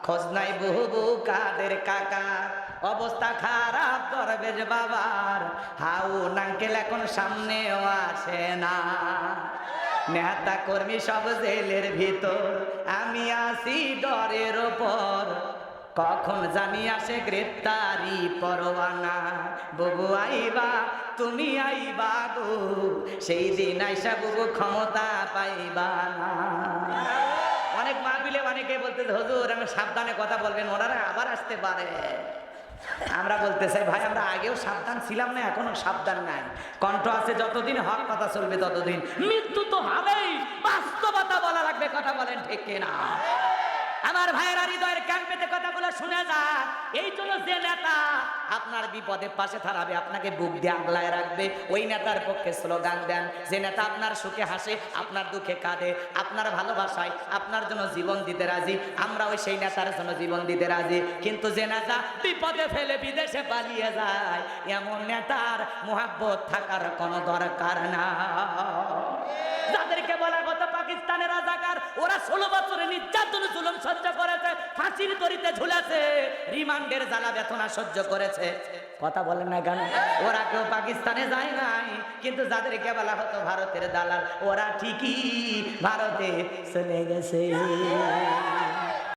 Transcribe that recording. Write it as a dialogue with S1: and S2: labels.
S1: খোঁজ নাই বুবু কাদের কাকার, অবস্থা খারাপ দরবেশ বাবার, হাউন আঙ্কেল এখন সামনেও আসে না। নেতা কর্মী সব জেলের ভিতর, আমি আসি ডরের ওপর, কখন জানি আসে গ্রেপ্তারি পরোয়ানা। বুবু আইবা তুমি আইবা গো, সেই দিন আইসা বুবু ক্ষমতা পাইবা না। অনেক মাহফিলে অনেকে বলতে হুজুর আমি সাবধানে কথা বলবেন, ওনারা আবার আসতে পারে। আমরা বলতে চাই ভাই আমরা আগেও সাবধান ছিলাম না, এখনো সাবধান নাই। কণ্ঠ আছে যতদিন, হক কথা চলবে ততদিন। মৃত্যু তো হবেই, বাস্তবতা বলা লাগবে, কথা বলেন ঠিক কিনা? আমার ভাইয়েরা হৃদয়ের কান পেতে কথাগুলো শুনে যান। এই জন্য যে নেতা আপনার বিপদে পাশে দাঁড়াবে, আপনাকে বুক দিয়ে আগলায় রাখবে, ওই নেতার পক্ষে স্লোগান দেন। যে নেতা আপনার সুখে হাসে, আপনার দুঃখে কাঁদে, আপনার ভালোবাসায় আপনার জন্য জীবন দিতে রাজি, আমরা ওই সেই নেতার জন্য জীবন দিতে রাজি। কিন্তু যে নেতা বিপদে ফেলে বিদেশে পালিয়ে যায়, এমন নেতার মোহাব্বত থাকার কোনো দরকার না। যাদেরকে বলা কথা পাকিস্তানের রাজাকার, ওরা 16 বছরের নির্যাতন জুলুম সহ্য করেছে, ফাঁসির দড়িতে ঝুলেছে, রিমান্ডের জ্বালা বেদনা সহ্য করেছে। কথা বলেন না কেন? ওরা কেউ পাকিস্তানে যায় নাই, কিন্তু যাদেরকে বলা হতো ভারতের দালাল, ওরা ঠিকই ভারতে চলে গেছে।